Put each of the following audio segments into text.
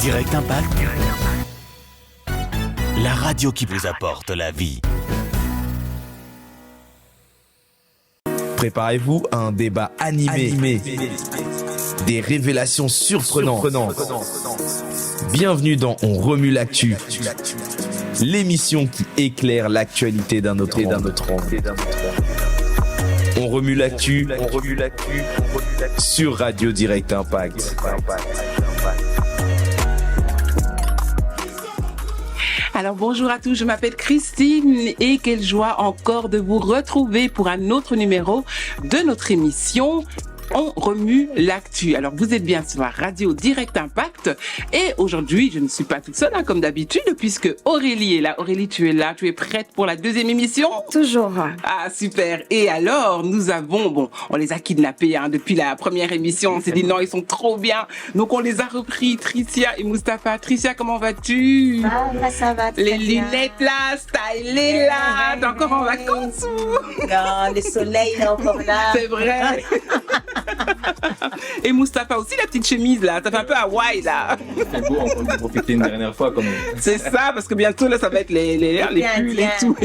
Direct Impact, la radio qui vous apporte la vie. Préparez-vous à un débat animé. Des révélations surprenantes. Bienvenue dans On remue l'actu, l'émission qui éclaire l'actualité d'un autre monde. On remue l'actu sur Radio Direct Impact. Alors bonjour à tous, je m'appelle Christine et quelle joie encore de vous retrouver pour un autre numéro de notre émission On remue l'actu. Alors vous êtes bien sur la radio Direct Impact et aujourd'hui je ne suis pas toute seule comme d'habitude puisque Aurélie est là. Aurélie, tu es là, tu es prête pour la deuxième émission? Toujours. Ah super. Et alors nous avons, on les a kidnappés depuis la première émission, on s'est dit non ils sont trop bien, donc on les a repris, Tricia et Mustapha. Tricia, comment vas-tu? Ça va très Les bien. lunettes là, style est là, t'es encore en vacances ou? Non, le soleil est encore là. C'est vrai. Et Mustapha aussi, la petite chemise là, ça fait un peu Hawaï là. C'est beau, on peut profiter une dernière fois comme. C'est ça, parce que bientôt là, ça va être les pulls et tout.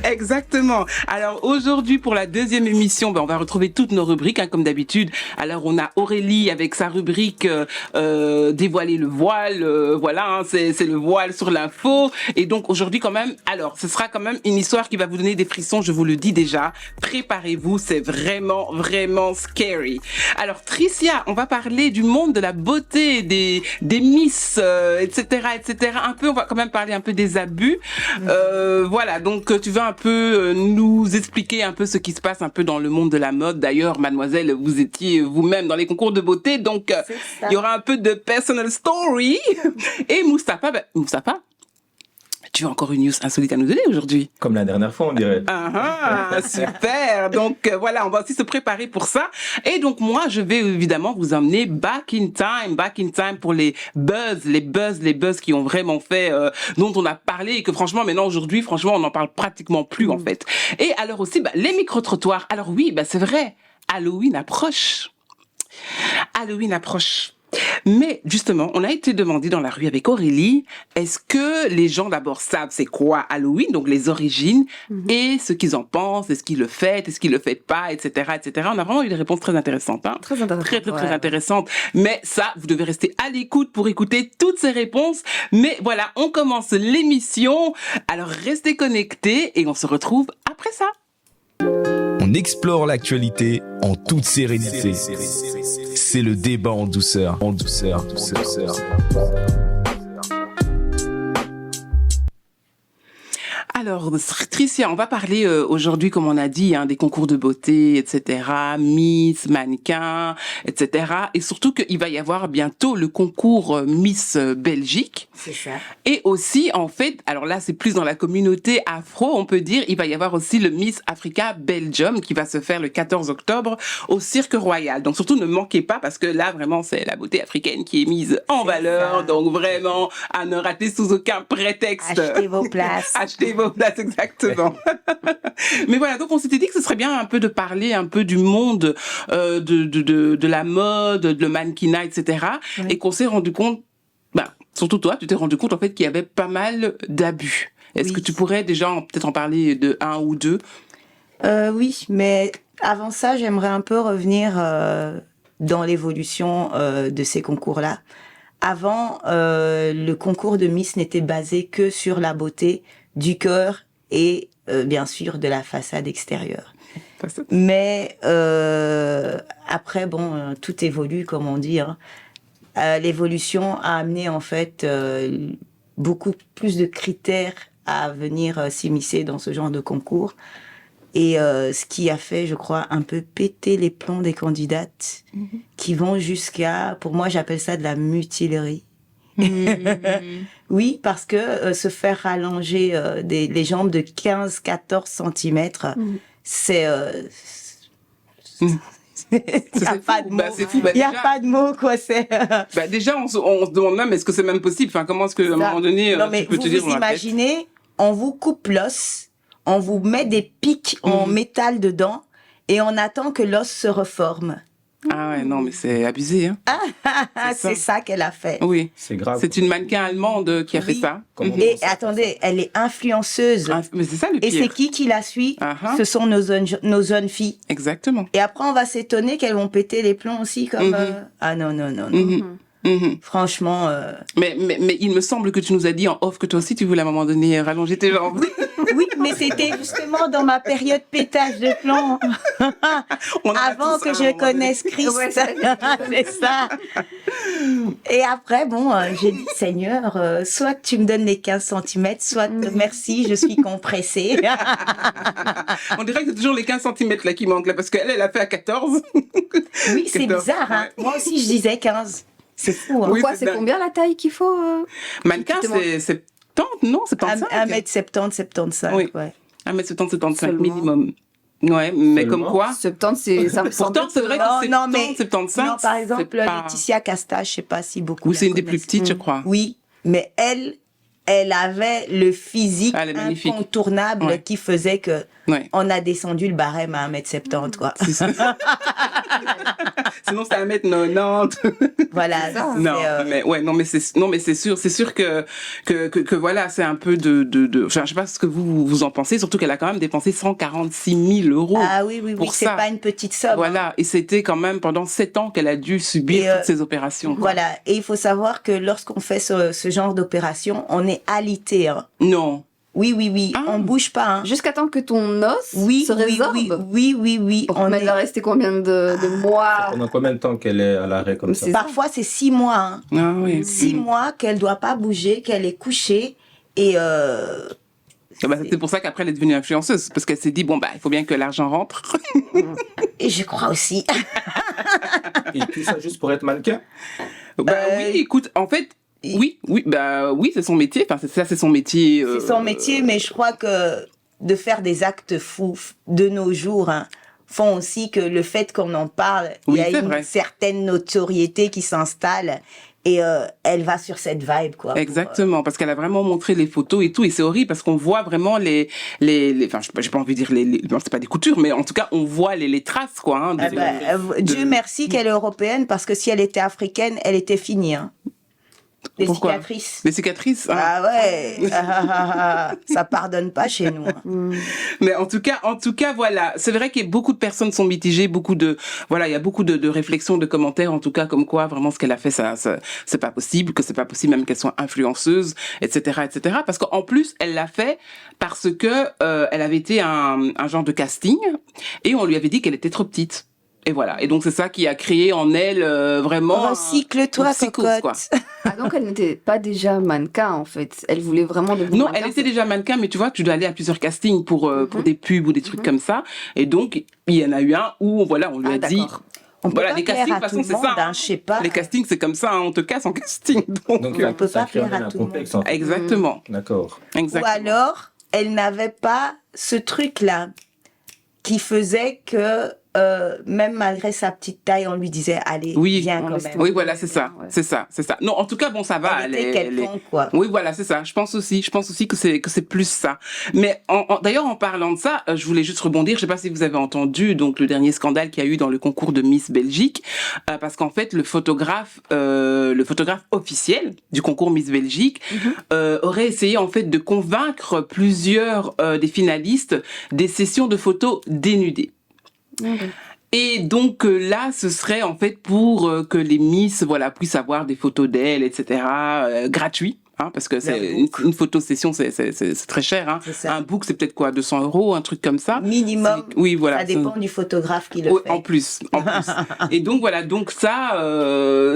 Exactement. Alors aujourd'hui, pour la deuxième émission, on va retrouver toutes nos rubriques comme d'habitude. Alors on a Aurélie avec sa rubrique dévoiler le voile. Voilà, c'est le voile sur l'info. Et donc aujourd'hui quand même, alors ce sera quand même une histoire qui va vous donner des frissons, je vous le dis déjà. Préparez-vous, c'est vraiment scary. Alors Tricia, on va parler du monde de la beauté, des miss, etc. Un peu, on va quand même parler un peu des abus. Voilà, donc tu vas un peu nous expliquer un peu ce qui se passe un peu dans le monde de la mode. D'ailleurs, mademoiselle, vous étiez vous-même dans les concours de beauté, donc il y aura un peu de personal story. Et Mustapha, tu as encore une news insolite à nous donner aujourd'hui. Comme la dernière fois, on dirait. Super. Donc voilà, on va aussi se préparer pour ça. Et donc moi, je vais évidemment vous emmener back in time pour les buzz qui ont vraiment fait, dont on a parlé et que franchement maintenant aujourd'hui, on n'en parle pratiquement plus en fait. Et alors aussi, les micro-trottoirs. Alors oui, c'est vrai, Halloween approche. Mais justement, on a été demandé dans la rue avec Aurélie, est-ce que les gens d'abord savent c'est quoi Halloween, donc les origines, et ce qu'ils en pensent, est-ce qu'ils le fêtent, est-ce qu'ils le fêtent pas, etc. On a vraiment eu des réponses très intéressantes. Très intéressantes. Très intéressantes. Mais ça, vous devez rester à l'écoute pour écouter toutes ces réponses. Mais voilà, on commence l'émission. Alors restez connectés et on se retrouve après ça. On explore l'actualité en toute sérénité. C'est le débat en douceur. Alors, Tricia, on va parler aujourd'hui, comme on a dit, des concours de beauté, etc., Miss, mannequin, etc. Et surtout qu'il va y avoir bientôt le concours Miss Belgique. C'est ça. Et aussi, en fait, alors là, c'est plus dans la communauté afro, on peut dire, il va y avoir aussi le Miss Africa Belgium qui va se faire le 14 octobre au Cirque Royal. Donc surtout, ne manquez pas parce que là, vraiment, c'est la beauté africaine qui est mise en valeur. Ça. Donc vraiment, à ne rater sous aucun prétexte. Achetez vos places. Exactement. Mais voilà, donc on s'était dit que ce serait bien un peu de parler un peu du monde de la mode, de le mannequinat, etc. Oui. Et qu'on s'est rendu compte, surtout toi, tu t'es rendu compte en fait qu'il y avait pas mal d'abus. Est-ce que tu pourrais déjà peut-être en parler de un ou deux? Oui, mais avant ça, j'aimerais un peu revenir dans l'évolution de ces concours-là. Avant, le concours de Miss n'était basé que sur la beauté du cœur et bien sûr de la façade extérieure. Mais après, tout évolue comme on dit. L'évolution a amené en fait beaucoup plus de critères à venir s'immiscer dans ce genre de concours. Et ce qui a fait, je crois, un peu péter les plombs des candidates qui vont jusqu'à, pour moi, j'appelle ça de la mutilerie. Oui, parce que se faire rallonger les jambes de 15-14 centimètres, c'est... Il n'y a pas de mots. Il n'y a pas de mots, quoi. Déjà, on se demande même, est-ce que c'est même possible? Enfin, comment est-ce qu'à un moment donné, tu peux te dire... Vous imaginez, on vous coupe l'os, on vous met des pics en métal dedans, et on attend que l'os se reforme. Ah ouais, non, mais c'est abusé, hein. C'est ça qu'elle a fait. Oui. C'est grave. C'est une mannequin allemande qui a fait Oui. ça. Comment- Et attendez, elle est influenceuse. Ah, mais c'est ça le Et pire. c'est qui la suit? Ah-ha. Ce sont nos jeunes filles. Exactement. Et après, on va s'étonner qu'elles vont péter les plombs aussi, comme... Mhm. Ah non. Mhm. Mhm. Franchement... Mais il me semble que tu nous as dit en off que toi aussi tu voulais à un moment donné rallonger tes jambes. Oui, mais c'était justement dans ma période pétage de plomb. On en a Avant tous que un à un je moment donné. connaisse Christ. Ouais, c'est ça. Et après, bon, j'ai dit, Seigneur, soit tu me donnes les 15 centimètres, soit merci, je suis compressée. On dirait que c'est toujours les 15 cm là qui manquent là parce qu'elle a fait à 14. Oui, c'est 14, bizarre. Hein. ouais. Moi aussi, je disais 15. C'est fou. Hein. Oui, Pourquoi c'est c'est dingue. combien la taille qu'il faut Mannequin, Tu te demandes- c'est 70, non 75 1m70, 75. Oui. Ouais. 1m70, 75 Seulement. minimum. Ouais, mais Seulement. comme quoi 70, c'est ça me semble. Pourtant, c'est vrai que Non, 70, non, mais- 75, Non, par exemple, c'est pas... Laetitia Casta, je sais pas si beaucoup Ou la c'est une des plus connaissent. petites, je crois. Oui, mais elle avait le physique Elle est magnifique. incontournable Ouais. qui faisait que Ouais. on a descendu le barème à 1m70, quoi. C'est ça. Sinon, c'est 1m90. Voilà. ça. Non, c'est, mais ouais, non, mais c'est sûr que voilà, c'est un peu de, enfin, je sais pas ce que vous en pensez, surtout qu'elle a quand même dépensé 146 000 euros. Ah oui, pour c'est ça. pas une petite somme. Voilà, et c'était quand même pendant 7 ans qu'elle a dû subir Et, toutes ces opérations. quoi. Voilà. Et il faut savoir que lorsqu'on fait ce genre d'opération, on est alité. Hein. Non. Oui. Ah. On bouge pas. Hein. Jusqu'à temps que ton os Oui, se résorbe. oui. Pour On elle est... va rester combien de mois Pendant combien de temps qu'elle est à l'arrêt comme ça? C'est- Parfois, c'est 6 mois. Hein. Ah oui. 6 mois qu'elle doit pas bouger, qu'elle est couchée. Et Ah bah, c'est pour ça qu'après elle est devenue influenceuse, parce qu'elle s'est dit bon bah il faut bien que l'argent rentre. et je crois aussi. Et tout ça juste pour être mannequin? Bah oui, écoute, en fait. Oui, c'est son métier. Enfin, c'est son métier. C'est son métier, mais je crois que de faire des actes fous de nos jours hein, font aussi que le fait qu'on en parle, Oui, il y a c'est une vrai. certaine notoriété qui s'installe et elle va sur cette vibe quoi. Exactement, parce qu'elle a vraiment montré les photos et tout, et c'est horrible parce qu'on voit vraiment enfin, j'ai pas envie de dire non, c'est pas des coutures, mais en tout cas, on voit les traces, quoi. Hein, Eh ben, Dieu merci qu'elle est européenne parce que si elle était africaine, elle était finie. Hein. Les Pourquoi cicatrices. Les cicatrices. Hein. Ah ouais, ça pardonne pas chez nous. Hein. Mais en tout cas, voilà. C'est vrai que beaucoup de personnes sont mitigées, il y a beaucoup de réflexions, de commentaires, en tout cas, comme quoi, vraiment, ce qu'elle a fait, ça c'est pas possible, que c'est pas possible même qu'elle soit influenceuse, etc., Parce qu'en plus, elle l'a fait parce que, elle avait été un genre de casting, et on lui avait dit qu'elle était trop petite. Et voilà. Et donc, c'est ça qui a créé en elle, vraiment. Recycle-toi, une psychose, cocotte. quoi. Ah, donc elle n'était pas déjà mannequin en fait. Elle voulait vraiment devenir Non, mannequin. elle était déjà mannequin, mais tu vois, tu dois aller à plusieurs castings pour des pubs ou des trucs comme ça. Et donc, il y en a eu un où, voilà, on lui a dit. d'accord. On peut Voilà, pas les plaire castings, à de toute tout le façon, c'est monde, ça. hein, je sais pas. Les castings, c'est comme ça, hein, on te casse en casting. Donc, Donc, on peut ça pas crée plaire à un tout le complexe, en fait. exactement. D'accord. Ou Exactement. alors, elle n'avait pas ce truc-là qui faisait que même malgré sa petite taille, on lui disait allez, Oui, viens on quand laisse même. tomber. Oui, voilà, c'est ça. Ouais. C'est ça. Non, en tout cas, bon, ça va. Elle était quelconque, quoi. Oui, voilà, c'est ça. Je pense aussi que c'est plus ça. Mais d'ailleurs, en parlant de ça, je voulais juste rebondir. Je sais pas si vous avez entendu donc le dernier scandale qu'il y a eu dans le concours de Miss Belgique, parce qu'en fait, le photographe officiel du concours Miss Belgique aurait essayé en fait de convaincre plusieurs des finalistes des sessions de photos dénudées. Et donc là, ce serait en fait pour que les Miss puissent avoir des photos d'elles, etc. Gratuits. Hein, parce que c'est une photo session, c'est très cher. Hein. Ça. Un book, c'est peut-être quoi, 200 €, un truc comme ça. Minimum. Oui, voilà. Ça dépend du photographe qui le Oui, fait. en plus. Et donc voilà, donc ça,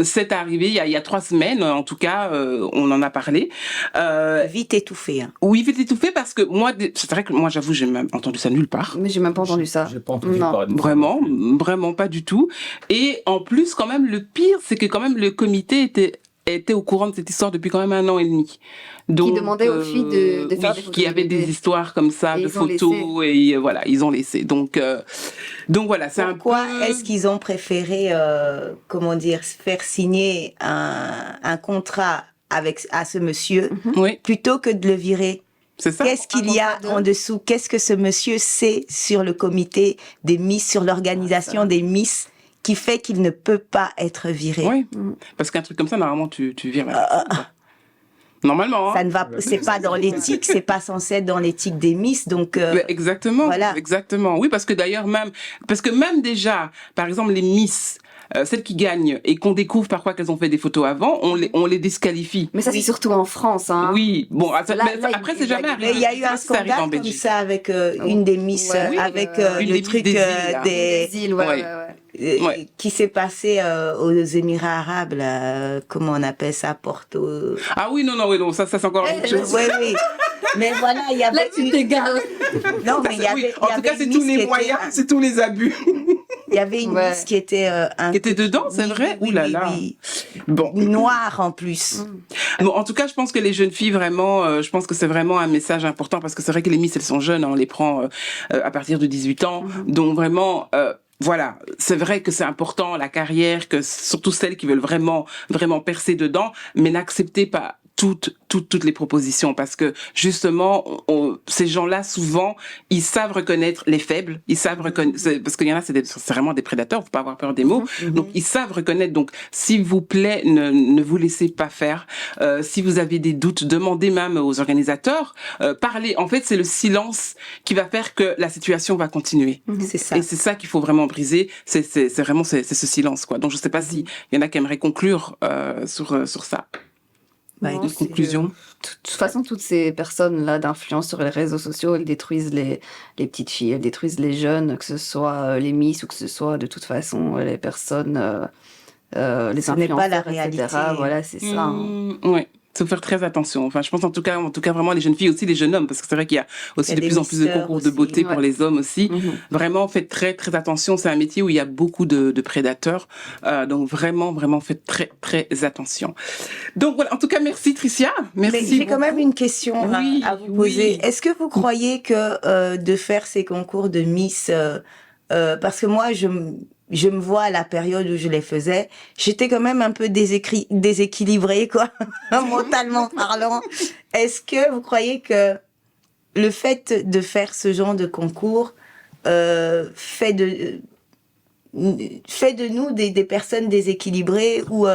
c'est arrivé il y a 3 semaines, en tout cas, on en a parlé. Vite étouffé. Hein. Oui, vite étouffé parce que moi, c'est vrai que moi, j'avoue, j'ai même entendu ça nulle part. Mais j'ai même pas entendu ça. J'ai pas entendu Non. parler de ça. Vraiment pas du tout. Et en plus, quand même, le pire, c'est que quand même le comité était au courant de cette histoire depuis quand même 1 an et demi. Donc, demandait aux filles de faire des photos qui avaient dénudées. des histoires comme ça, Et de ils ont photos, et voilà, ils ont laissé. Donc voilà, c'est un peu... Pourquoi est-ce qu'ils ont préféré, faire signer un contrat à ce monsieur Oui, plutôt que de le virer? c'est ça. Qu'est-ce qu'il y a contrat de- en dessous? Qu'est-ce que ce monsieur sait sur le comité des Miss, sur l'organisation des Miss qui fait qu'il ne peut pas être viré. Oui, parce qu'un truc comme ça, normalement, tu vires. Normalement, hein. Ça ne va, c'est pas dans l'éthique, c'est pas censé être dans l'éthique des Miss, donc. Mais exactement, voilà. exactement. Oui, parce que d'ailleurs même déjà, par exemple les Miss, celles qui gagnent et qu'on découvre parfois qu'elles ont fait des photos avant, on les disqualifie. Mais ça, c'est surtout en France, hein. Oui, bon, Là, après c'est jamais arrivé. Mais il y a eu un Ça arrive scandale en comme Belgique. ça avec une des Miss, Ouais, avec une le des truc Miss des îles, là. des Des îles, ouais, Ouais. ouais, ouais. Ouais. qui s'est passé aux Émirats Arabes, là, comment on appelle ça, Porto. Ah oui, non, ça c'est encore autre chose. Oui. Mais voilà, il y avait Là, tu t'égares. non, mais il y Oui, avait, en il y tout cas, avait c'est une tous Miss qui les était- moyens, c'est tous les abus. Il y avait une Ouais. Miss qui était Qui était dedans, c'est vrai? Ouh là là. Bon. Noire en plus. Bon, en tout cas, je pense que les jeunes filles, vraiment, je pense que c'est vraiment un message important parce que c'est vrai que les Miss, elles sont jeunes, hein, on les prend à partir de 18 ans. Donc vraiment, voilà, c'est vrai que c'est important, la carrière, que surtout celles qui veulent vraiment percer dedans, mais n'acceptez pas toutes les propositions parce que justement ces gens-là souvent ils savent reconnaître les faibles, ils savent reconnaître parce qu'il y en a c'est vraiment des prédateurs, faut pas avoir peur des mots. Donc ils savent reconnaître. Donc s'il vous plaît ne vous laissez pas faire. Si vous avez des doutes, demandez même aux organisateurs, parlez. En fait, c'est le silence qui va faire que la situation va continuer. C'est ça. Et c'est ça qu'il faut vraiment briser. C'est vraiment ce silence quoi. Donc je sais pas si il y en a qui aimeraient conclure sur ça. Ouais, Non, Une c'est, conclusion. De toute façon, toutes ces personnes-là d'influence sur les réseaux sociaux, elles détruisent les petites filles, elles détruisent les jeunes, que ce soit les Miss ou que ce soit de toute façon les personnes, les Ce n'est pas la influenceurs, réalité. etc. Voilà, c'est ça. Hein. Ouais. Il faut faire très attention. Enfin, je pense en tout cas vraiment les jeunes filles aussi, les jeunes hommes, parce que c'est vrai qu'il y a aussi Il y a de des plus en plus de misters concours de aussi, beauté pour ouais. les hommes aussi. Vraiment, faites très très attention. C'est un métier où il y a beaucoup de prédateurs. Donc vraiment faites très très attention. Donc voilà. En tout cas, merci Tricia. Mais Merci. j'ai quand même une question Oui, à vous poser. oui. Est-ce que vous croyez que de faire ces concours de Miss, parce que moi je me vois à la période où je les faisais, j'étais quand même un peu déséquilibrée, quoi, mentalement parlant. Est-ce que vous croyez que le fait de faire ce genre de concours fait de nous des personnes déséquilibrées ou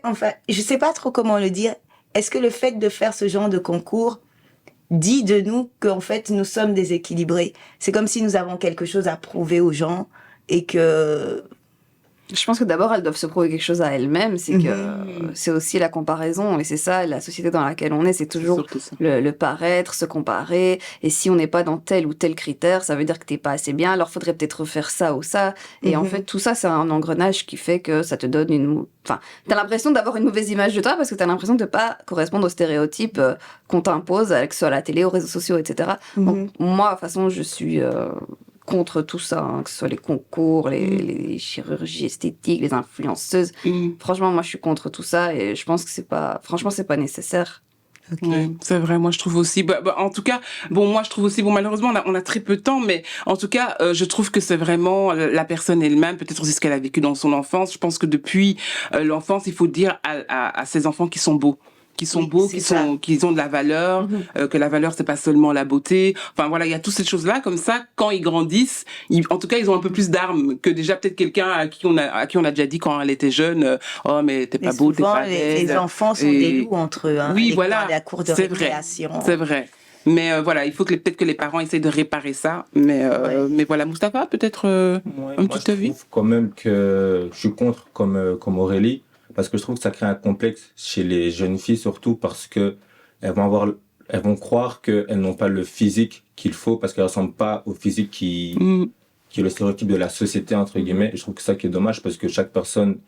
enfin, je sais pas trop comment le dire. Est-ce que le fait de faire ce genre de concours dit de nous qu'en fait nous sommes déséquilibrés? C'est comme si nous avons quelque chose à prouver aux gens et que Je pense que d'abord, elles doivent se prouver quelque chose à elles-mêmes. C'est que c'est aussi la comparaison. Et c'est ça, la société dans laquelle on est, c'est toujours surtout ça. le paraître, se comparer. Et si on n'est pas dans tel ou tel critère, ça veut dire que t'es pas assez bien. Alors, faudrait peut-être refaire ça ou ça. Et en fait, tout ça, c'est un engrenage qui fait que ça te donne enfin, t'as l'impression d'avoir une mauvaise image de toi parce que t'as l'impression de pas correspondre aux stéréotypes qu'on t'impose, que ce soit à la télé, aux réseaux sociaux, etc. Donc, moi, de toute façon, je suis contre tout ça, hein, que ce soit les concours, les chirurgies esthétiques, les influenceuses. Franchement, moi, je suis contre tout ça et je pense que c'est pas nécessaire. Ouais, c'est vrai, moi je trouve aussi. En tout cas, moi je trouve aussi. Malheureusement, on a très peu de temps, mais en tout cas, je trouve que c'est vraiment la personne elle-même, peut-être aussi ce qu'elle a vécu dans son enfance. Je pense que depuis l'enfance, il faut dire à ces enfants qui sont beaux. Qui sont beaux, qui ont de la valeur, que la valeur c'est pas seulement la beauté. Enfin voilà, il y a toutes ces choses-là comme ça. Quand ils grandissent, en tout cas ils ont un peu plus d'armes que déjà peut-être quelqu'un à qui on a déjà dit quand elle était jeune, oh mais t'es pas beau, t'es pas belle. Les enfants sont des loups entre eux. Hein, oui voilà, la cour de récréation. C'est vrai. Mais voilà, il faut que peut-être que les parents essayent de réparer ça. Mais voilà, Moustapha, peut-être un petit avis. Je trouve quand même que je suis contre comme Aurélie. Parce que je trouve que ça crée un complexe chez les jeunes filles, surtout parce que elles vont croire qu'elles n'ont pas le physique qu'il faut parce qu'elles ressemblent pas au physique qui est le stéréotype de la société, entre guillemets. Et je trouve que ça qui est dommage parce que chaque personne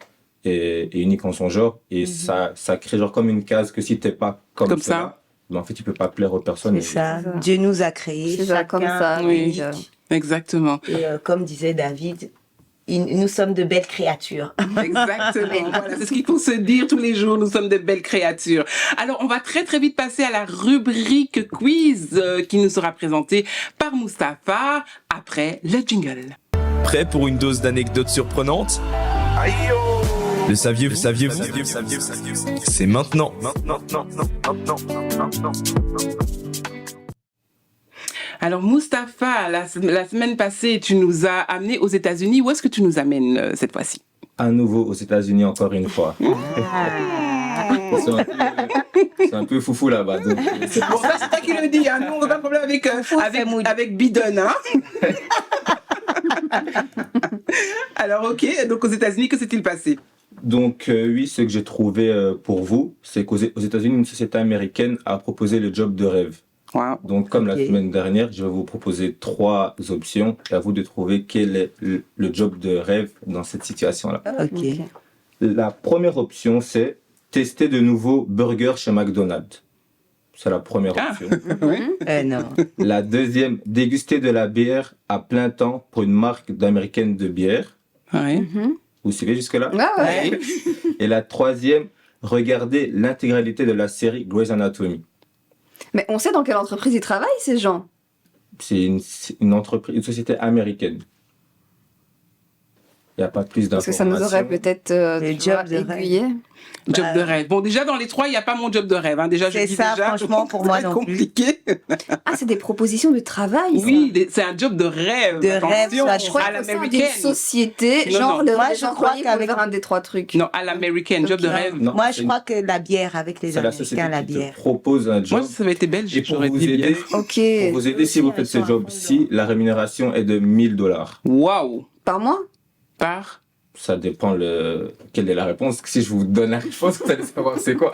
est unique en son genre et ça crée genre comme une case que si t'es pas comme ça, ben en fait tu peux pas plaire aux personnes. C'est ça. Dieu nous a créés. C'est ça, comme ça. Oui, exactement. Et comme disait David, nous sommes de belles créatures. Exactement. Voilà, c'est ce qu'il faut se dire tous les jours. Nous sommes de belles créatures. Alors, on va très très vite passer à la rubrique quiz qui nous sera présentée par Moustapha après le jingle. Prêt pour une dose d'anecdotes surprenantes? Le saviez-vous? C'est maintenant. Alors Mustapha, la semaine passée, tu nous as amenés aux États-Unis. Où est-ce que tu nous amènes cette fois-ci? À nouveau aux États-Unis, encore une fois. C'est un peu foufou là-bas. Donc, Bon, ça, c'est toi qui le dis. Hein. Nous, on n'a pas de problème avec Bidon. Hein. Alors, ok. Donc, aux États-Unis, que s'est-il passé? Donc, oui, ce que j'ai trouvé pour vous, c'est qu'aux États-Unis, une société américaine a proposé le job de rêve. Wow. Donc, comme la semaine dernière, je vais vous proposer 3 options et à vous de trouver quel est le job de rêve dans cette situation-là. Ok. La première option, c'est tester de nouveaux burgers chez McDonald's. C'est la première option. Non. La deuxième, déguster de la bière à plein temps pour une marque d'américaine de bière. Ouais. Vous suivez jusque-là? Ah ouais. Et la troisième, regarder l'intégralité de la série Grey's Anatomy. Mais on sait dans quelle entreprise ils travaillent, ces gens? C'est une entreprise, une société américaine. Il n'y a pas plus Parce que d'informations. ça nous aurait peut-être aiguillé. Job de rêve. Bon, déjà, dans les 3, il n'y a pas mon job de rêve. Hein. Déjà, je C'est dis ça, déjà, franchement, pour moi non plus. compliqué. Ah, c'est des propositions de travail, ça. Oui, c'est un job de rêve. De rêve, Attention, ça, Je crois à que c'est l'américaine. une société, Non, genre non. Moi, les je employés crois peuvent qu'avec- faire un des 3 trucs. Non, à l'américaine, job de rêve. Non, Moi, c'est je crois que la bière avec les C'est la Américains, société la qui bière. te propose un job. Moi, ça avait été belge, Et pour j'aurais vous dit aider, bien. Ok. pour vous aider, si vous faites ce job-ci, la rémunération est de $1000. Waouh. Par mois? Par Ça dépend quelle est la réponse. Si je vous donne la réponse, vous allez savoir c'est quoi.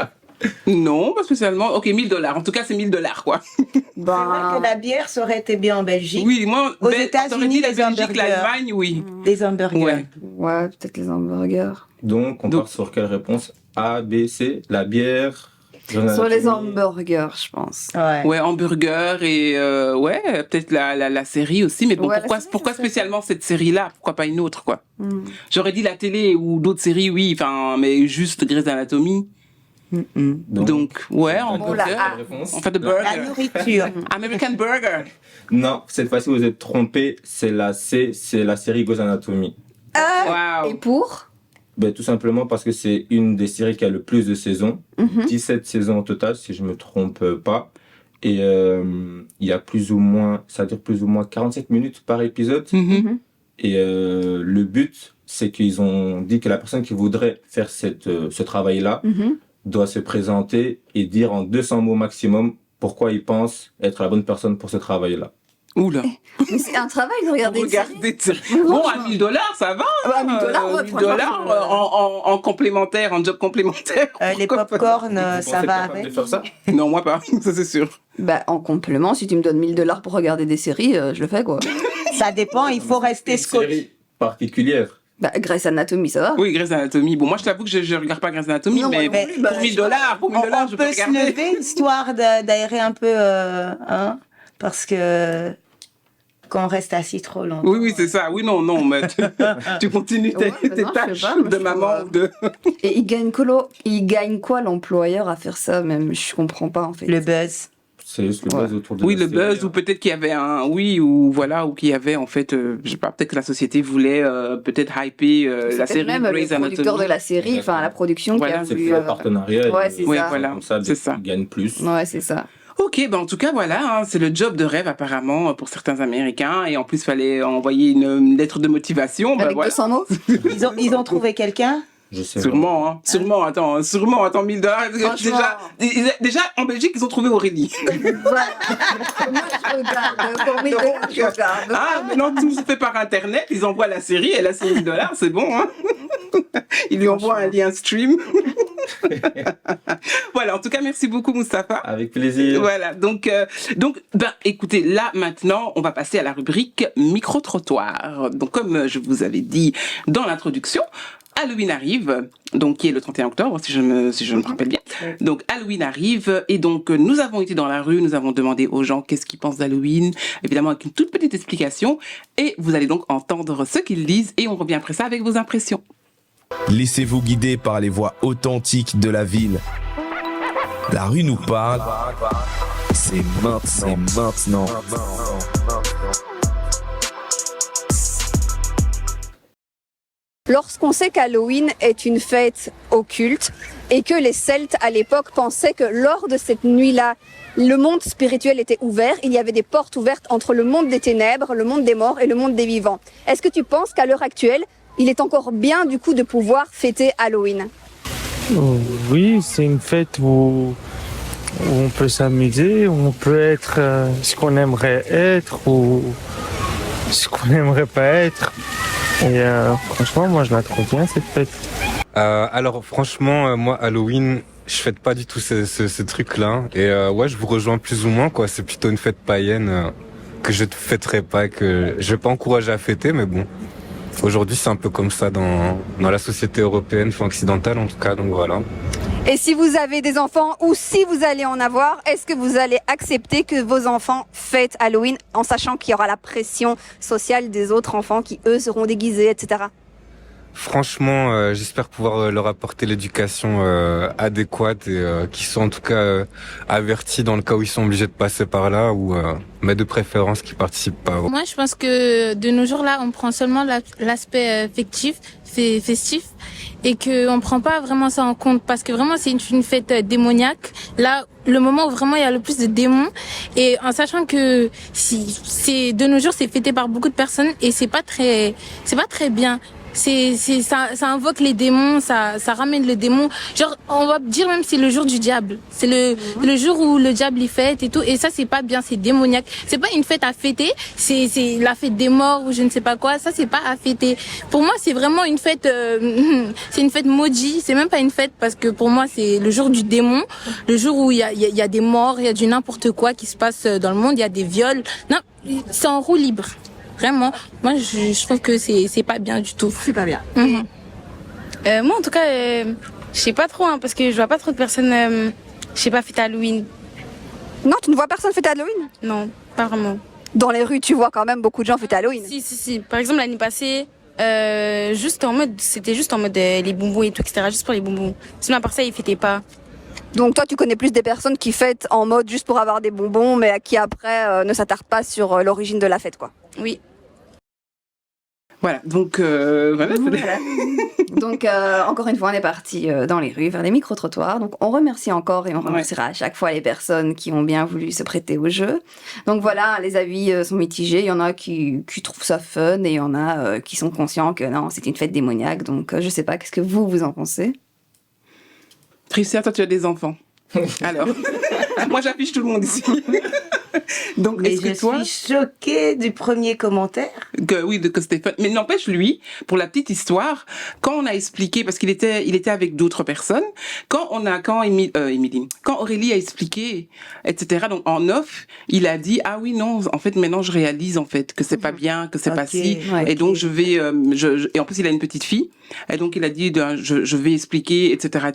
Non, pas spécialement. Ok, $1000. En tout cas, c'est $1000, quoi. C'est vrai Ben, que la bière, ça aurait été bien en Belgique. Oui, moi, Aux t'aurais États-Unis, dit la les Belgique, hamburgers. l'Allemagne, oui. Des hamburgers. Ouais. ouais, peut-être les hamburgers. Donc, on part sur quelle réponse? A, B, C. La bière. Sur les hamburgers, je pense. Ouais. Ouais, hamburger et ouais, peut-être la série aussi. Mais bon, Ouais, la série, pourquoi ça serait spécialement cette série-là? Pourquoi pas une autre, quoi? Hmm. J'aurais dit la télé ou d'autres séries, oui. Enfin, mais juste Grey's Anatomy. Donc, ouais, hamburger. la A. On fait de La burger. nourriture. American Burger. Non, cette fois-ci, vous êtes trompé. C'est la C, c'est la série Grey's Anatomy. Et Waouh. pour? Ben, tout simplement parce que c'est une des séries qui a le plus de saisons. 17 saisons au total, si je me trompe pas. Et il y a plus ou moins, ça dure plus ou moins 47 minutes par épisode. Mhm. Et le but, c'est qu'ils ont dit que la personne qui voudrait faire ce travail-là doit se présenter et dire en 200 mots maximum pourquoi il pense être la bonne personne pour ce travail-là. Oula. Mais c'est un travail de regarder une série. Regardez. Bon, à $1000, ça va. Ah, $1000, ouais, $1000 en complémentaire, en job complémentaire. Les Pourquoi pas? pop-corn, Vous ça pensez va capable avec. de faire ça? Non, moi pas. Ça, c'est sûr. Bah, en complément, si tu me donnes $1000 pour regarder des séries, je le fais, quoi. Ça dépend, il faut rester Une scotché. série particulière. Bah, Grey's Anatomy, ça va? Oui, Grey's Anatomy. Bon, moi, je t'avoue que je regarde pas Grey's Anatomy, Non, mais moi non plus, bah, pour $1000, On je peux peut se regarder. lever histoire d'aérer un peu, hein, parce que quand on reste assis trop longtemps. Oui, c'est ça. Oui, non, mais tu continues Ouais, tes non, je sais tâches pas, moi, de je maman trouve, ou de... Et il gagne quoi l'employeur à faire ça, même? Je comprends pas, en fait. Le buzz. C'est juste le Ouais. buzz autour de Oui, la le série, buzz, hein. ou peut-être qu'il y avait ou qu'il y avait, en fait, je sais pas, peut-être que la société voulait peut-être hyper C'est la peut-être série même Grey's le producteur Anatomy. de la série, enfin, la production Voilà, qui a C'est voulu... fait un partenariat. ouais, et c'est Ouais, ça. voilà, Comme ça, c'est ça. ils gagnent plus. Ouais, c'est ça. Ok, ben en tout cas, voilà, hein, c'est le job de rêve apparemment pour certains Américains. Et en plus, il fallait envoyer une lettre de motivation. Ben Avec voilà. 200 mots? Ils ont trouvé quelqu'un? Je sais Sûrement, hein. Sûrement, attends, $1000. Franchement. Déjà, en Belgique, ils ont trouvé Aurélie. Voilà. Moi, je regarde. Pour $1000, je regarde. Ah, maintenant, tout se fait par Internet. Ils envoient la série et la série $1000, c'est bon, hein. Ils lui envoient un lien stream. Voilà, en tout cas, merci beaucoup, Mustapha. Avec plaisir. Voilà, donc, écoutez, là, maintenant, on va passer à la rubrique micro-trottoir. Donc, comme je vous avais dit dans l'introduction, Halloween arrive, donc qui est le 31 octobre, si je me rappelle bien. Donc, Halloween arrive, et donc, nous avons été dans la rue, nous avons demandé aux gens qu'est-ce qu'ils pensent d'Halloween, évidemment avec une toute petite explication, et vous allez donc entendre ce qu'ils disent, et on revient après ça avec vos impressions. Laissez-vous guider par les voix authentiques de la ville. La rue nous parle. C'est maintenant. Lorsqu'on sait qu'Halloween est une fête occulte, et que les Celtes à l'époque pensaient que lors de cette nuit-là, le monde spirituel était ouvert, il y avait des portes ouvertes entre le monde des ténèbres, le monde des morts et le monde des vivants. Est-ce que tu penses qu'à l'heure actuelle, il est encore bien du coup de pouvoir fêter Halloween? Oui, c'est une fête où on peut s'amuser, où on peut être ce qu'on aimerait être ou ce qu'on n'aimerait pas être. Et franchement, moi, je la trouve bien, cette fête. Alors franchement, moi Halloween, je fête pas du tout ce truc-là. Et ouais, je vous rejoins plus ou moins, quoi. C'est plutôt une fête païenne que je ne fêterai pas, que je vais pas encourager à fêter, mais bon. Aujourd'hui, c'est un peu comme ça dans la société européenne, enfin occidentale en tout cas, donc voilà. Et si vous avez des enfants ou si vous allez en avoir, est-ce que vous allez accepter que vos enfants fêtent Halloween en sachant qu'il y aura la pression sociale des autres enfants qui, eux, seront déguisés, etc. Franchement, j'espère pouvoir leur apporter l'éducation adéquate et qu'ils soient en tout cas avertis dans le cas où ils sont obligés de passer par là, ou mais de préférence qu'ils participent pas. Moi, je pense que de nos jours là, on prend seulement l'aspect festif, et que on prend pas vraiment ça en compte, parce que vraiment c'est une fête démoniaque. Là, le moment où vraiment il y a le plus de démons, et en sachant que si c'est de nos jours c'est fêté par beaucoup de personnes et c'est pas très bien. Ça invoque les démons, ça ramène le démon. Genre, on va dire même c'est le jour du diable. C'est le jour où le diable y fête et tout. Et ça, c'est pas bien, c'est démoniaque. C'est pas une fête à fêter. C'est la fête des morts ou je ne sais pas quoi. Ça, c'est pas à fêter. Pour moi, c'est vraiment une fête, c'est une fête maudite. C'est même pas une fête parce que pour moi, c'est le jour du démon. Le jour où il y a des morts, il y a du n'importe quoi qui se passe dans le monde, il y a des viols. Non, c'est en roue libre. Vraiment, moi je trouve que c'est pas bien du tout. C'est pas bien. Moi en tout cas, je sais pas trop, parce que je vois pas trop de personnes, je sais pas, fêter Halloween. Non, tu ne vois personne fêter Halloween? Non, pas vraiment. Dans les rues, tu vois quand même beaucoup de gens fêter Halloween. Si. Par exemple l'année passée, c'était juste en mode les bonbons et tout, etc. Juste pour les bonbons. Sinon à part ça, ils fêtaient pas. Donc toi, tu connais plus des personnes qui fêtent en mode juste pour avoir des bonbons, mais qui après ne s'attardent pas sur l'origine de la fête, quoi. Oui. Voilà, donc voilà. Donc encore une fois, on est parti dans les rues, vers les micro-trottoirs. Donc on remercie encore et on remerciera à chaque fois les personnes qui ont bien voulu se prêter au jeu. Donc voilà, les avis sont mitigés. Il y en a qui trouvent ça fun et il y en a qui sont conscients que non, c'est une fête démoniaque. Donc je sais pas, qu'est-ce que vous en pensez? Tricia, toi tu as des enfants. Alors, moi j'affiche tout le monde ici. Donc, Mais est-ce que toi... suis choquée du premier commentaire. Que Stéphane... Mais n'empêche, lui, pour la petite histoire, quand on a expliqué, parce qu'il était avec d'autres personnes, quand Aurélie a expliqué, etc., donc en off, il a dit, ah oui, non, en fait, maintenant je réalise, en fait, que c'est pas bien, que c'est pas si, et donc je vais, et en plus il a une petite fille, et donc il a dit, je vais expliquer, etc.,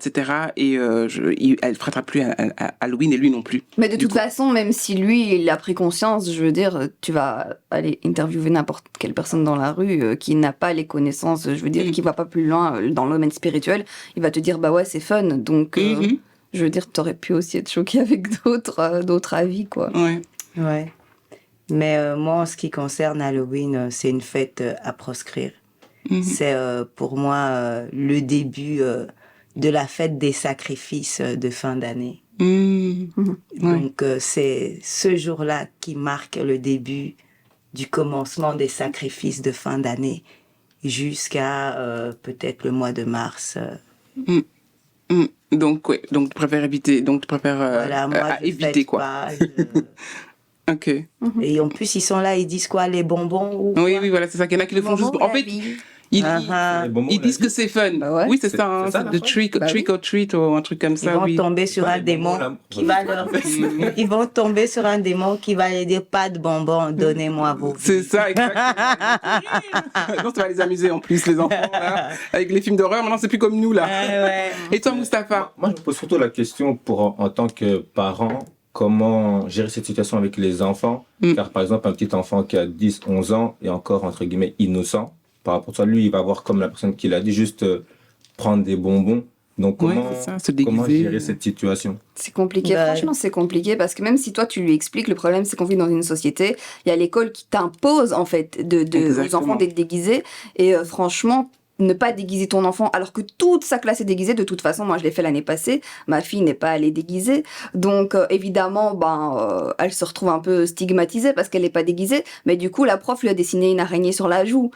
et elle fêtera plus à Halloween, et lui non plus. Mais de toute façon, même si lui, il a pris conscience, je veux dire, tu vas aller interviewer n'importe quelle personne dans la rue qui n'a pas les connaissances, je veux dire, qui va pas plus loin dans le domaine spirituel, il va te dire, bah ouais, c'est fun, donc je veux dire, t'aurais pu aussi être choqué avec d'autres avis, quoi. Ouais. Mais moi, en ce qui concerne Halloween, c'est une fête à proscrire. C'est pour moi le début de la fête des sacrifices de fin d'année. Donc c'est ce jour-là qui marque le début du commencement des sacrifices de fin d'année jusqu'à peut-être le mois de mars. Donc tu préfères éviter, moi, éviter quoi. Pas, Ok. Et en plus ils sont là, ils disent quoi, les bonbons ou quoi? Oui, voilà, c'est ça. qu'il y en a qui le font juste pour... En fait, ils disent que c'est fun. Bah ouais. Oui, c'est ça. C'est de trick or treat ou un truc comme ça. Ils vont tomber sur un démon qui va leur... Ils vont tomber sur un démon qui va leur dire, pas de bonbons, donnez-moi vos vies. C'est ça, exactement. Non, ça va les amuser en plus, les enfants, là. Avec les films d'horreur, maintenant c'est plus comme nous, là. Ouais. Et toi, Mustapha? Moi, je me pose surtout la question en tant que parent, comment gérer cette situation avec les enfants. Car par exemple, un petit enfant qui a 10, 11 ans est encore, entre guillemets, innocent. Par rapport à ça, lui, il va voir comme la personne qui l'a dit, juste prendre des bonbons. Donc, comment gérer cette situation? C'est compliqué, franchement, c'est compliqué parce que même si toi tu lui expliques, le problème c'est qu'on vit dans une société, il y a l'école qui t'impose en fait aux enfants d'être déguisés et franchement, ne pas déguiser ton enfant alors que toute sa classe est déguisée. De toute façon, moi je l'ai fait l'année passée, ma fille n'est pas allée déguisée, donc évidemment elle se retrouve un peu stigmatisée parce qu'elle n'est pas déguisée, mais du coup la prof lui a dessiné une araignée sur la joue,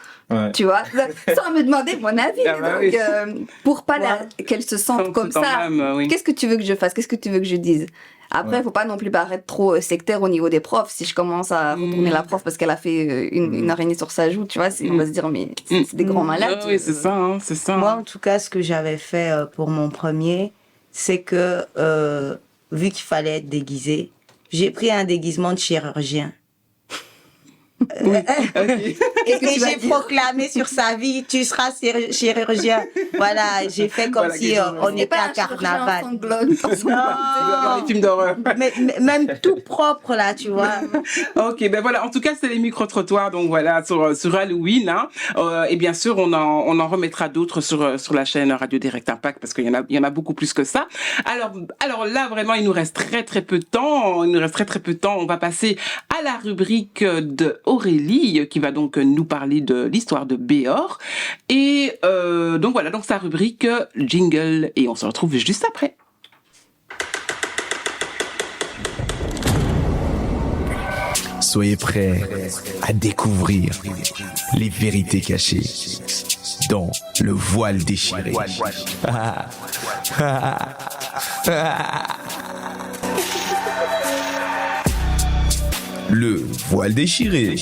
tu vois, sans me demander mon avis. Donc, pour pas qu'elle se sente comme ça, qu'est-ce que tu veux que je fasse, qu'est-ce que tu veux que je dise? Après, faut pas non plus paraître trop sectaire au niveau des profs. Si je commence à retourner la prof parce qu'elle a fait une araignée sur sa joue, tu vois, on va se dire, mais c'est des grands malades. Oui, c'est ça, c'est ça. Moi, en tout cas, ce que j'avais fait pour mon premier, c'est que, vu qu'il fallait être déguisé, j'ai pris un déguisement de chirurgien. Et j'ai proclamé sur sa vie, tu seras chirurgien. Voilà, j'ai fait comme si on était à carnaval. Dans les films d'horreur. Mais même tout propre là, tu vois. Ok, ben voilà. En tout cas, c'est les micro-trottoirs, donc voilà, sur Halloween. Hein. Et bien sûr, on en remettra d'autres sur la chaîne Radio Direct Impact parce qu'il y en a beaucoup plus que ça. Alors là, vraiment, il nous reste très peu de temps. On va passer à la rubrique de Aurélie qui va donc nous parler de l'histoire de Béor et donc voilà, donc sa rubrique jingle et on se retrouve juste après. Soyez prêts à découvrir les vérités cachées dans le voile déchiré. Le voile déchiré.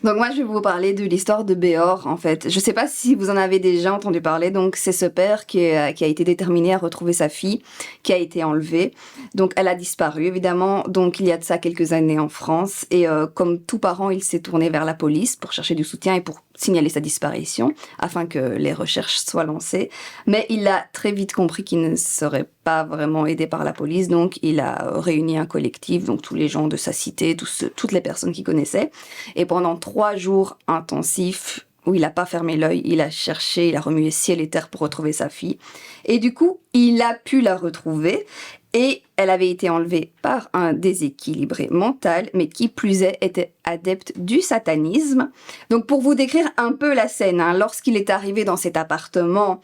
Donc moi, je vais vous parler de l'histoire de Béor, en fait. Je sais pas si vous en avez déjà entendu parler. Donc c'est ce père qui a été déterminé à retrouver sa fille, qui a été enlevée. Donc elle a disparu, évidemment. Donc il y a de ça quelques années en France. Et comme tout parent, il s'est tourné vers la police pour chercher du soutien et pour signaler sa disparition, afin que les recherches soient lancées. Mais il a très vite compris qu'il ne serait pas vraiment aidé par la police. Donc il a réuni un collectif, donc tous les gens de sa cité, toutes les personnes qu'il connaissait. Et pendant 3 jours intensifs, où il n'a pas fermé l'œil, il a cherché, il a remué ciel et terre pour retrouver sa fille. Et du coup, il a pu la retrouver. Et elle avait été enlevée par un déséquilibré mental, mais qui plus est, était adepte du satanisme. Donc pour vous décrire un peu la scène, lorsqu'il est arrivé dans cet appartement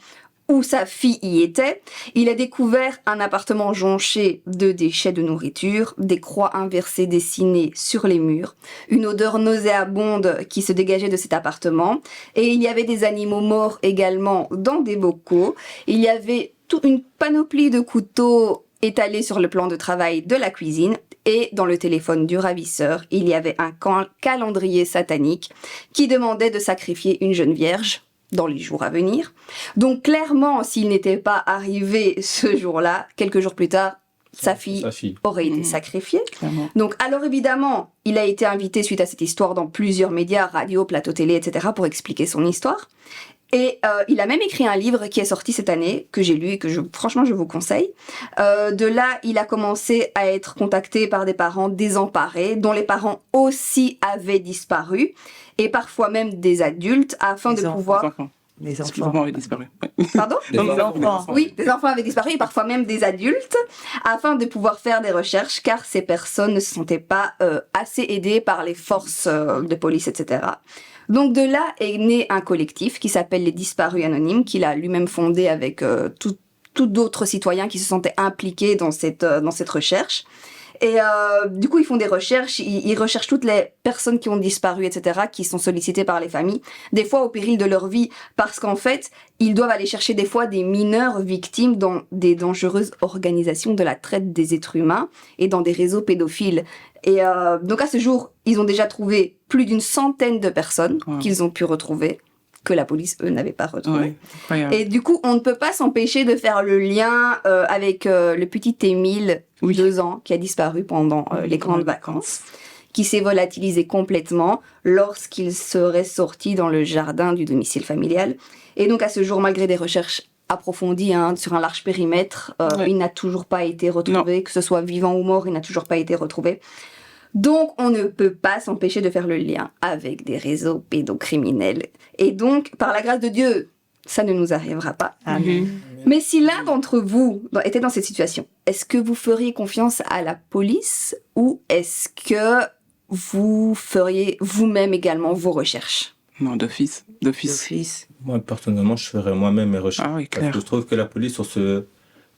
où sa fille y était, il a découvert un appartement jonché de déchets de nourriture, des croix inversées dessinées sur les murs, une odeur nauséabonde qui se dégageait de cet appartement, et il y avait des animaux morts également dans des bocaux. Il y avait toute une panoplie de couteaux étalés sur le plan de travail de la cuisine, et dans le téléphone du ravisseur, il y avait un calendrier satanique qui demandait de sacrifier une jeune vierge dans les jours à venir. Donc clairement, s'il n'était pas arrivé ce jour-là, quelques jours plus tard, sa fille aurait été sacrifiée. Donc alors évidemment, il a été invité suite à cette histoire dans plusieurs médias, radio, plateau télé, etc. pour expliquer son histoire. Et il a même écrit un livre qui est sorti cette année, que j'ai lu et que franchement je vous conseille. De là, il a commencé à être contacté par des parents désemparés, dont les parents aussi avaient disparu, et parfois même des adultes, afin de pouvoir... Les enfants avaient disparu. Pardon ? Des enfants. Oui, des enfants avaient disparu, et parfois même des adultes, afin de pouvoir faire des recherches, car ces personnes ne se sentaient pas assez aidées par les forces de police, etc. Donc de là est né un collectif qui s'appelle les Disparus Anonymes, qu'il a lui-même fondé avec tout d'autres citoyens qui se sentaient impliqués dans cette recherche. Et du coup, ils font des recherches, ils recherchent toutes les personnes qui ont disparu, etc., qui sont sollicitées par les familles, des fois au péril de leur vie, parce qu'en fait, ils doivent aller chercher des fois des mineurs victimes dans des dangereuses organisations de la traite des êtres humains et dans des réseaux pédophiles. Et donc à ce jour, ils ont déjà trouvé plus d'une centaine de personnes qu'ils ont pu retrouver, que la police, eux, n'avait pas retrouvé. Et du coup, on ne peut pas s'empêcher de faire le lien avec le petit Émile, 2 ans, qui a disparu pendant les grandes vacances, qui s'est volatilisé complètement lorsqu'il serait sorti dans le jardin du domicile familial. Et donc, à ce jour, malgré des recherches approfondies sur un large périmètre, il n'a toujours pas été retrouvé, que ce soit vivant ou mort, il n'a toujours pas été retrouvé. Donc, on ne peut pas s'empêcher de faire le lien avec des réseaux pédocriminels. Et donc, par la grâce de Dieu, ça ne nous arrivera pas. Amen. Mais si l'un d'entre vous était dans cette situation, est-ce que vous feriez confiance à la police ou est-ce que vous feriez vous-même également vos recherches? Non, d'office. Moi, personnellement, je ferais moi-même mes recherches. Ah oui, Parce clair. que je trouve que la police, sur ce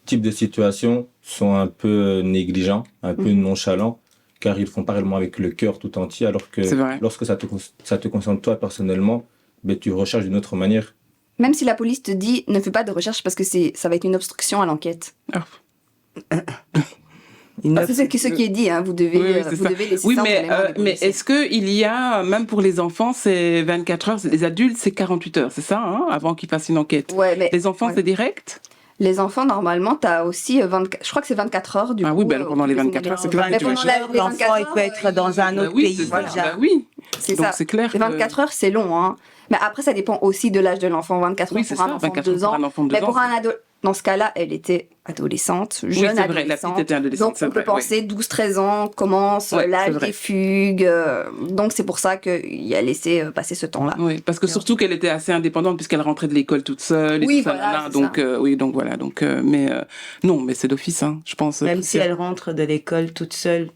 type de situation, sont un peu négligents, un peu nonchalants, car ils font pas réellement avec le cœur tout entier, alors que C'est vrai. lorsque ça te concerne toi personnellement, ben, tu recherches d'une autre manière. Même si la police te dit ne fais pas de recherche parce que ça va être une obstruction à l'enquête. Ah. Parce que c'est ce qui est dit, hein, vous devez, Oui, c'est vous ça. devez laisser Oui, ça entre les mains des mais policiers. est-ce qu'il y a, même pour les enfants, c'est 24 heures, les adultes, c'est 48 heures, c'est ça, hein, avant qu'ils fassent une enquête? Ouais, mais Les enfants, ouais. c'est direct? Les enfants, normalement, tu as aussi 24... Je crois que c'est 24 heures, du Ah coup. oui, ben, pendant les 24 heures, c'est clair que tu vas chercher. L'enfant, il peut être dans un autre Oui, pays c'est ça. déjà. Bah oui. C'est Donc ça. c'est clair. Les 24 heures, c'est long, hein. Mais après, ça dépend aussi de l'âge de l'enfant. 24 heures Oui, c'est pour un ça, enfant de 24 heures 2 pour ans. un enfant de 2 Mais ans. pour un ado... Dans ce cas-là, elle était adolescente, Oui, jeune c'est vrai, la adolescente. petite était adolescente, Donc, c'est on peut vrai, penser 12-13 ans, commence Ouais, l'âge c'est vrai. des fugues. Donc, c'est pour ça qu'il a laissé passer ce temps-là. Oui, parce que surtout qu'elle était assez indépendante puisqu'elle rentrait de l'école toute seule et Oui, tout ça, voilà, là, c'est donc ça. oui, donc voilà, donc non, mais c'est d'office, hein, je pense. Même que si c'est- elle rentre de l'école toute seule,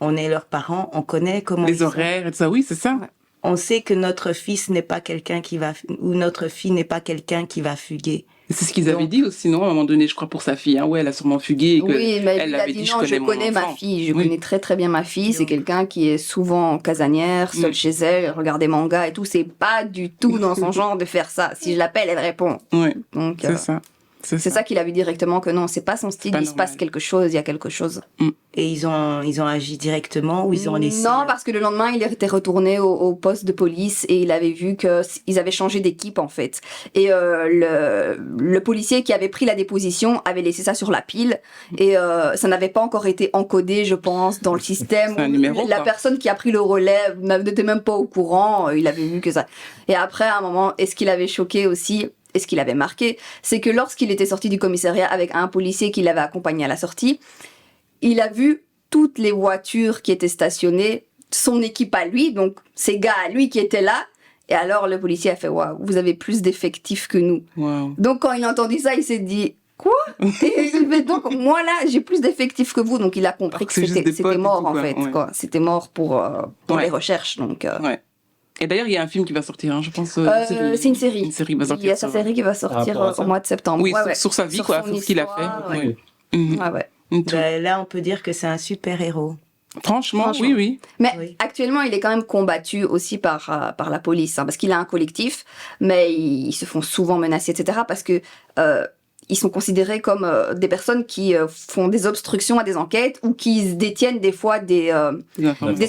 on est leurs parents, on connaît comment ils les sont. horaires et tout ça, oui, c'est ça. Ouais. On sait que notre fils n'est pas quelqu'un qui va, ou notre fille n'est pas quelqu'un qui va fuguer. Et c'est ce qu'ils avaient Donc- dit aussi, non, à un moment donné, je crois pour sa fille, hein, ouais, elle a sûrement fugué. Et que Oui, mais elle il a avait dit dit, non, je mon connais ma enfant. fille, je Oui. connais très très bien ma fille. C'est Donc- quelqu'un qui est souvent casanière, seule Mm. chez elle, elle regarde des mangas et tout. C'est pas du tout dans son genre de faire ça. Si je l'appelle, elle répond. Oui, Donc c'est ça. c'est ça qu'il a vu directement que non, c'est pas son style. Pas Il se passe normal. quelque chose, il y a quelque chose. Et ils ont agi directement ou ils ont laissé. Non, parce que le lendemain, il était retourné au poste de police et il avait vu que ils avaient changé d'équipe en fait. Et le policier qui avait pris la déposition avait laissé ça sur la pile et ça n'avait pas encore été encodé, je pense, dans le système. C'est un numéro, La quoi. personne qui a pris le relais n'était même pas au courant. Il avait vu que ça. Et après, à un moment, est-ce qu'il avait choqué aussi? Et ce qu'il avait marqué, c'est que lorsqu'il était sorti du commissariat avec un policier qui l'avait accompagné à la sortie, il a vu toutes les voitures qui étaient stationnées, son équipe à lui, donc ces gars à lui qui étaient là. Et alors le policier a fait « Waouh, vous avez plus d'effectifs que nous. Wow. » Donc quand il a entendu ça, il s'est dit « Quoi ?» Et il fait donc « Moi là, j'ai plus d'effectifs que vous. » Donc il a compris Alors que que c'est juste des c'était potes et mort tout, en quoi. fait. Ouais. Quoi. C'était mort pour Ouais. les recherches. Donc, Ouais. Et d'ailleurs, il y a un film qui va sortir, hein, je pense. c'est une série. Une série va sortir. Il y a sa série qui va sortir rapport à ça au mois de septembre. Oui, Ouais, sur, ouais. sur sa vie, Sur quoi, son sur ce qu'il a histoire, fait. ouais. Oui. Mhm. Ouais, ouais. Tout. Ben, là, on peut dire que c'est un super héros. Franchement, Franchement. oui, oui. Mais Oui. actuellement, il est quand même combattu aussi par la police, hein, parce qu'il a un collectif, mais ils se font souvent menacer, etc. Parce que ils sont considérés comme des personnes qui font des obstructions à des enquêtes ou qui détiennent des fois des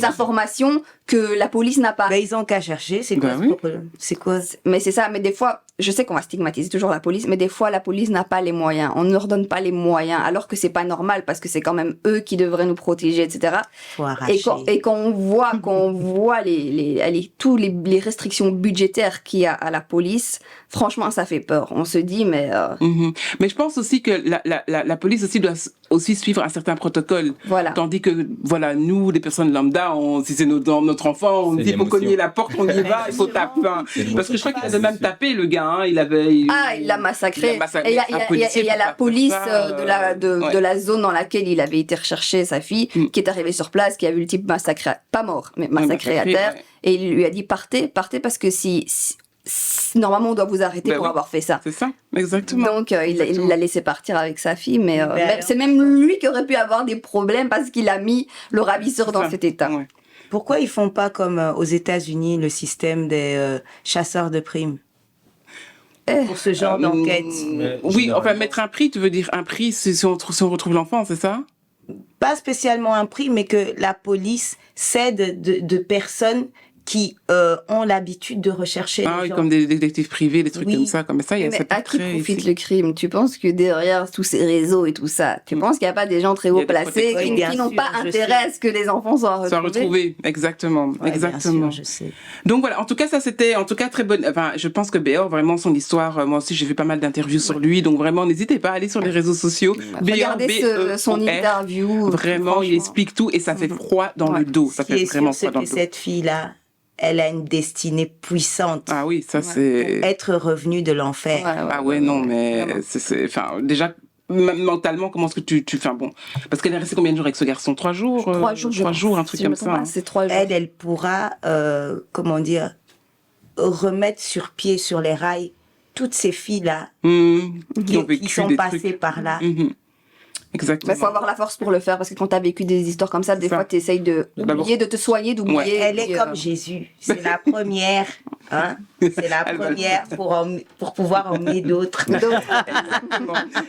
informations que la police n'a pas. Ben, ils ont qu'à chercher. C'est quoi Ben ce oui. problème? C'est quoi? Mais c'est ça, mais des fois, je sais qu'on va stigmatiser toujours la police, mais des fois, la police n'a pas les moyens. On ne leur donne pas les moyens, alors que c'est pas normal, parce que c'est quand même eux qui devraient nous protéger, etc. Faut arracher. Et quand on voit tous les restrictions budgétaires qu'il y a à la police, franchement, ça fait peur. On se dit, mais Mhm. Mais je pense aussi que la police aussi doit aussi suivre un certain protocole. voilà. Tandis que, voilà, nous, les personnes lambda, si c'est notre enfant, on C'est dit, il faut l'émotion. cogner la porte, on y va, il faut taper. Parce que je crois qu'il avait même tapé, le gars, hein, il Il l'a massacré. Il a massacré Et il y a- un il y a- policier il y a pour la faire police ça, de la zone dans laquelle il avait été recherché, sa fille, qui est arrivée sur place, qui a vu le type massacré, pas mort, mais massacré à terre. ouais. Et il lui a dit partez parce que si normalement on doit vous arrêter Ben pour oui. avoir fait ça. C'est ça, exactement. Donc il Exactement. l'a laissé partir avec sa fille, mais Ben alors- c'est même lui qui aurait pu avoir des problèmes parce qu'il a mis le ravisseur dans Ça. cet état. Ouais. Pourquoi ils font pas comme aux États-Unis le système des chasseurs de primes pour ce genre d'enquête? Oui, enfin, mettre un prix, tu veux dire un prix si on retrouve l'enfant, c'est ça? Pas spécialement un prix, mais que la police s'aide de personnes qui ont l'habitude de rechercher Ah les oui, gens. comme des détectives privés, des trucs Oui. comme ça, comme ça, il y a Mais ça à qui très profite ici. le crime? Tu penses que derrière tous ces réseaux et tout ça, tu penses qu'il n'y a pas des gens très Il y a haut des placés protecteurs. qui, Oui, bien qui n'ont sûr, pas je intérêt sais. à ce que les enfants soient Soit retrouvés? retrouvé, exactement, Ouais, exactement. Bien sûr, je sais. Donc voilà, en tout cas, ça c'était, en tout cas, très bonne. Enfin, je pense que Béor, vraiment, son histoire, moi aussi, j'ai vu pas mal d'interviews sur lui, donc vraiment, n'hésitez pas à aller sur les réseaux sociaux. Regardez son B-E-O-R. interview. Vraiment, il franchement. explique tout et ça fait froid dans Ouais. le dos. Ça Ce qui fait est vraiment sûr, c'est froid dans que le dos. cette fille-là, elle a une destinée puissante. Ah oui, ça c'est... Être revenue de l'enfer. Ah ouais, non, mais enfin, déjà, mentalement, comment est-ce que tu fais bon? Parce qu'elle est restée combien de jours avec ce garçon? 3 jours? 3 jours. 3 jours, un truc comme ça. C'est 3 jours. Elle pourra, remettre sur pied, sur les rails, toutes ces filles-là qui sont passées par là. Exactement. Il faut avoir la force pour le faire parce que quand tu as vécu des histoires comme ça, des fois tu essayes d'oublier, de te soigner, d'oublier. Ouais. Elle est comme Jésus. C'est la première. Hein? C'est la première pour pouvoir emmener d'autres.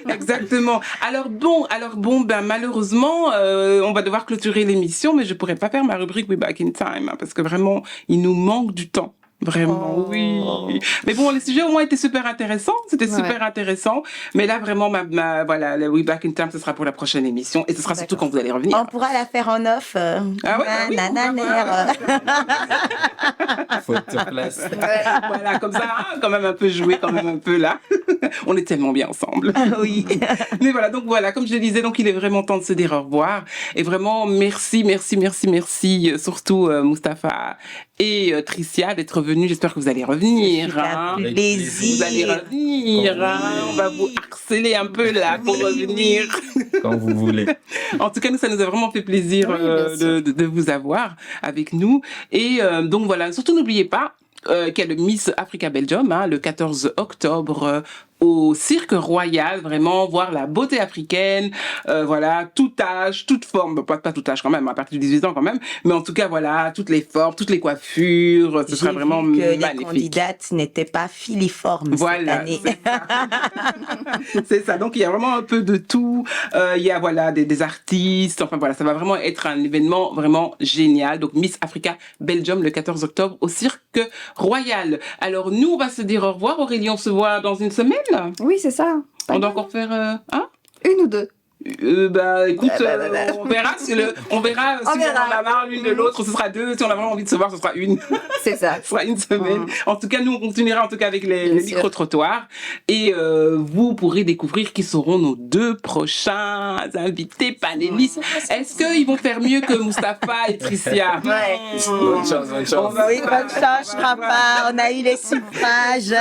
Exactement. Alors bon, ben malheureusement, on va devoir clôturer l'émission, mais je pourrais pas faire ma rubrique We Back in Time parce que vraiment, il nous manque du temps. Vraiment, oui. Mais bon, les sujets au moins étaient super intéressants. C'était super intéressant. Mais là, vraiment, voilà, le We Back in Time, ce sera pour la prochaine émission. Et ce sera surtout quand vous allez revenir. On pourra la faire en off. Ah ouais, Faut être sur place. Voilà, comme ça, quand même un peu jouer, quand même un peu là. On est tellement bien ensemble. Oui. Mais voilà, donc voilà, comme je disais, donc il est vraiment temps de se dire au revoir. Et vraiment, merci, surtout Mustapha et Tricia d'être venus. J'espère que vous allez revenir. Plaisir. Vous allez revenir. On va vous harceler un peu là pour revenir. Quand vous voulez. En tout cas, nous, ça nous a vraiment fait plaisir de vous avoir avec nous. Et donc voilà, surtout n'oubliez pas qu'il y a le Miss Africa Belgium, le 14 octobre, au Cirque Royal, vraiment voir la beauté africaine, voilà, tout âge, toute forme, pas tout âge quand même, à partir de 18 ans quand même, mais en tout cas voilà, toutes les formes, toutes les coiffures, ce sera vraiment magnifique. Les candidates n'étaient pas filiformes voilà, cette année. C'est ça, donc il y a vraiment un peu de tout, il y a voilà des artistes, enfin voilà, ça va vraiment être un événement vraiment génial. Donc Miss Africa Belgium le 14 octobre au Cirque Royal. Alors nous, on va se dire au revoir. Aurélie, on se voit dans une semaine. Oui, c'est ça. On doit encore faire une ou deux. Écoute, on verra si on en a marre l'une de l'autre, ce sera 2. Si on a vraiment envie de se voir, ce sera 1. C'est ça. Ce sera une semaine. En tout cas, nous, on continuera en tout cas avec les micro-trottoirs. Et vous pourrez découvrir qui seront nos 2 prochains invités panélistes. Est-ce qu'ils vont faire mieux que Mustapha et Tricia? Ouais. Bonne chance. Oui, bonne chance, je crois pas. On a eu les suffrages.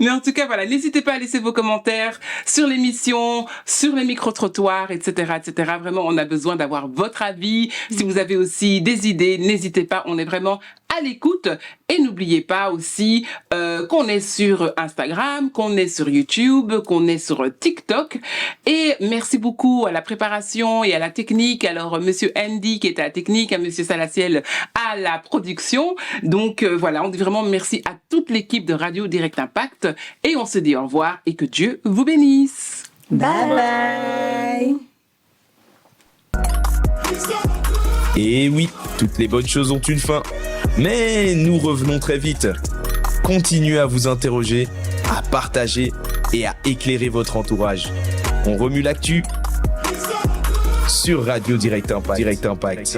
Mais en tout cas, voilà, n'hésitez pas à laisser vos commentaires sur l'émission, sur les micro-trottoirs, etc., etc. Vraiment, on a besoin d'avoir votre avis. Si vous avez aussi des idées, n'hésitez pas. On est vraiment à l'écoute. Et n'oubliez pas aussi qu'on est sur Instagram, qu'on est sur YouTube, qu'on est sur TikTok. Et merci beaucoup à la préparation et à la technique. Alors, Monsieur Andy qui est à la technique, à Monsieur Salaciel à la production. Donc voilà, on dit vraiment merci à toute l'équipe de Radio Direct Impact. Et on se dit au revoir et que Dieu vous bénisse. Bye bye. Et oui, toutes les bonnes choses ont une fin. Mais nous revenons très vite. Continuez à vous interroger, à partager et à éclairer votre entourage. On remue l'actu sur Radio Direct Impact.